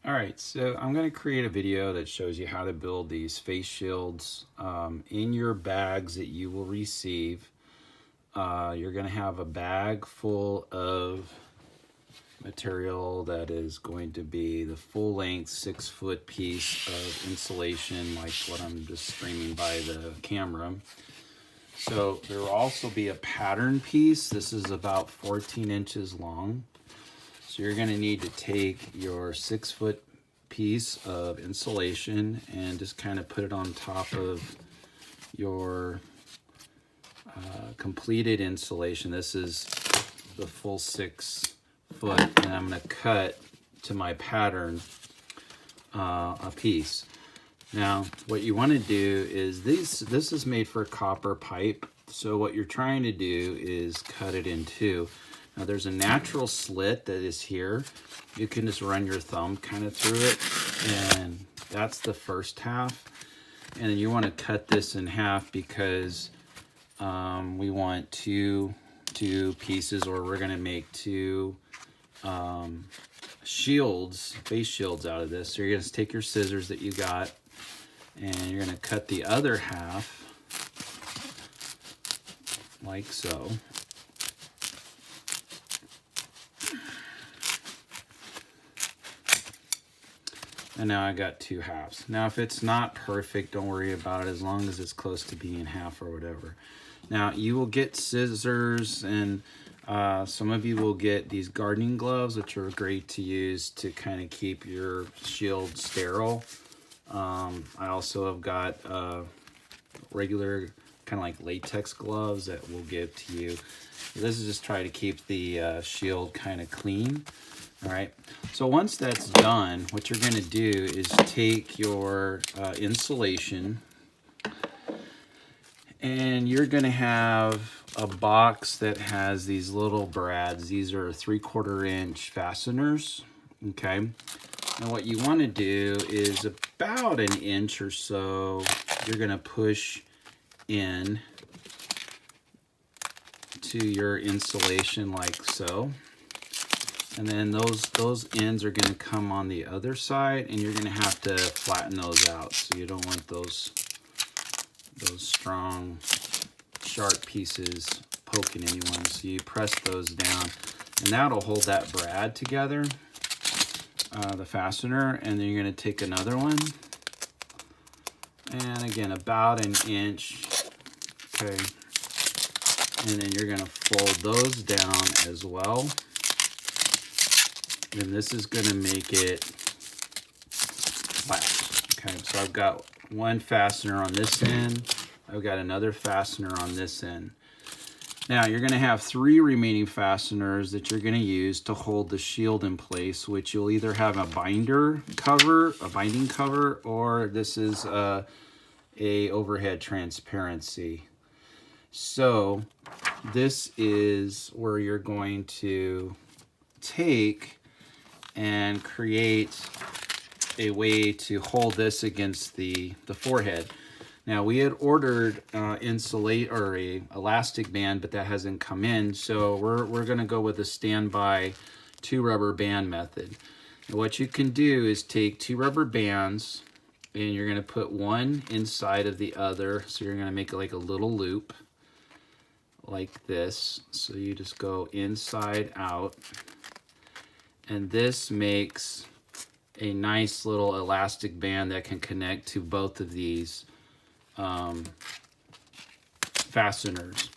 All right, so I'm going to create a video that shows you how to build these face shields in your bags that you will receive. You're going to have a bag full of material that is going to be the full length 6-foot piece of insulation, like what I'm just streaming by the camera. So there will also be a pattern piece. This is about 14 inches long. So you're going to need to take your 6-foot piece of insulation and just kind of put it on top of your completed insulation. This is the full 6 foot, and I'm going to cut to my pattern a piece. Now what you want to do is this is made for copper pipe, so what you're trying to do is cut it in two. Now there's a natural slit that is here. You can just run your thumb kind of through it, and that's the first half. And then you want to cut this in half because we want two pieces, or we're going to make two shields, face shields out of this. So you're going to take your scissors that you got, and you're going to cut the other half like so. And now I got two halves. Now if it's not perfect, don't worry about it, as long as it's close to being half or whatever. Now you will get scissors, and some of you will get these gardening gloves, which are great to use to kind of keep your shield sterile. I also have got regular kind of like latex gloves that we'll give to you. This is just try to keep the shield kind of clean. All right, so once that's done, what you're going to do is take your insulation, and you're going to have a box that has these little brads. These are 3/4 inch fasteners, okay? And what you want to do is about an inch or so, you're going to push in to your insulation like so. And then those ends are going to come on the other side, and you're going to have to flatten those out. So you don't want those strong, sharp pieces poking anyone. So you press those down, and that'll hold that brad together, the fastener. And then you're going to take another one, and again about an inch, okay. And then you're going to fold those down as well. And this is going to make it flat. Okay, so I've got one fastener on this end. I've got another fastener on this end. Now you're going to have 3 remaining fasteners that you're going to use to hold the shield in place, which you'll either have a binding cover, or this is a overhead transparency. So this is where you're going to take and create a way to hold this against the forehead. Now we had ordered insulate or a elastic band, but that hasn't come in, so we're going to go with a standby 2 rubber band method. And what you can do is take 2 rubber bands, and you're going to put one inside of the other. So you're going to make it like a little loop like this. So you just go inside out. And this makes a nice little elastic band that can connect to both of these fasteners.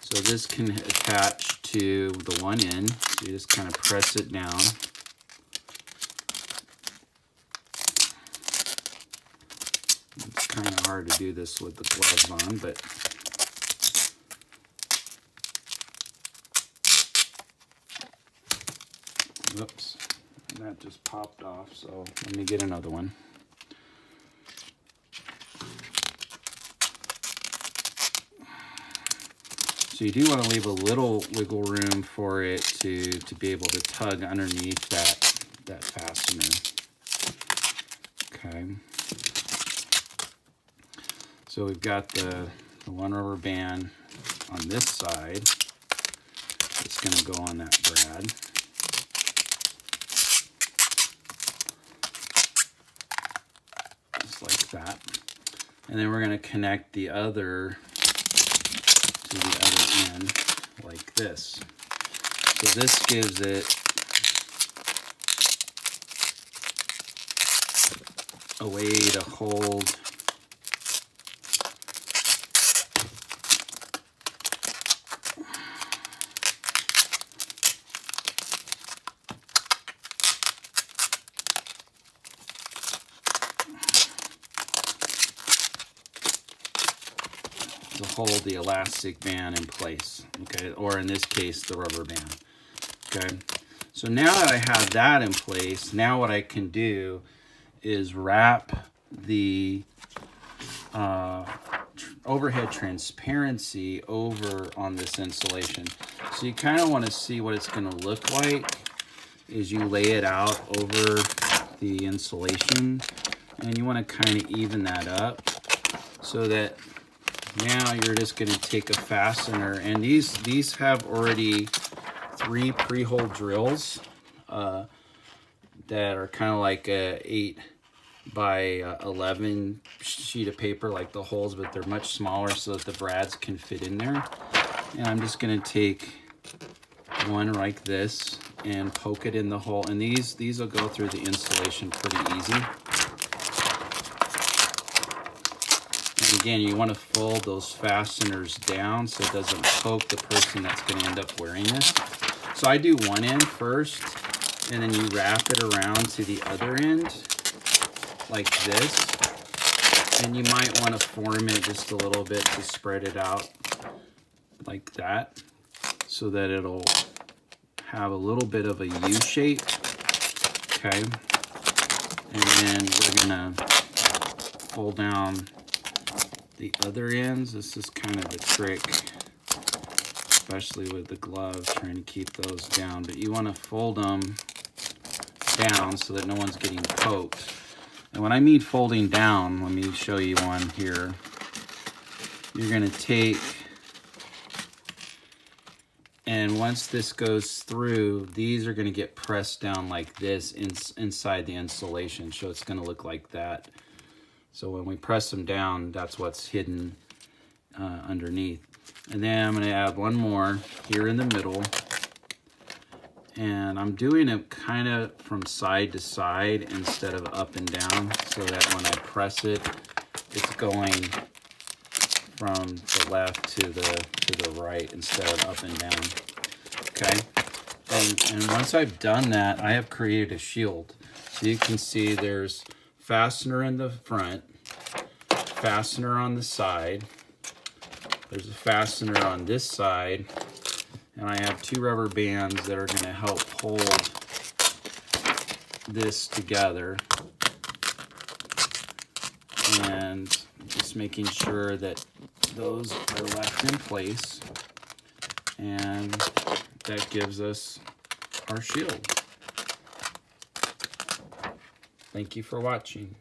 So this can attach to the one end. So you just kind of press it down. It's kind of hard to do this with the gloves on, but whoops, and that just popped off, so let me get another one. So you do want to leave a little wiggle room for it to be able to tug underneath that fastener. Okay. So we've got the 1 rubber band on this side. It's going to go on that brad. that. And then we're going to connect the other to the other end like this. So this gives it a way to hold the elastic band in place, okay, or in this case the rubber band. Okay, so now that I have that in place, now what I can do is wrap the overhead transparency over on this insulation. So you kind of want to see what it's going to look like as you lay it out over the insulation, and you want to kind of even that up so that now you're just going to take a fastener, and these have already 3 pre-hole drills that are kind of like a 8 by 11 sheet of paper, like the holes, but they're much smaller so that the brads can fit in there. And I'm just going to take one like this and poke it in the hole, and these will go through the insulation pretty easy. And again, you want to fold those fasteners down so it doesn't poke the person that's going to end up wearing this. So I do one end first, and then you wrap it around to the other end like this. And you might want to form it just a little bit to spread it out like that so that it'll have a little bit of a U shape. Okay. And then we're going to fold down the other ends. This is kind of the trick, especially with the gloves, trying to keep those down. But you want to fold them down so that no one's getting poked. And when I mean folding down, let me show you one here. You're going to take, and once this goes through, these are going to get pressed down like this inside the insulation. So it's going to look like that. So when we press them down, that's what's hidden underneath. And then I'm going to add one more here in the middle. And I'm doing it kind of from side to side instead of up and down, so that when I press it, it's going from the left to the right instead of up and down. Okay. And once I've done that, I have created a shield. So you can see there's fastener in the front, fastener on the side, there's a fastener on this side, and I have 2 rubber bands that are going to help hold this together, and just making sure that those are left in place, and that gives us our shield. Thank you for watching.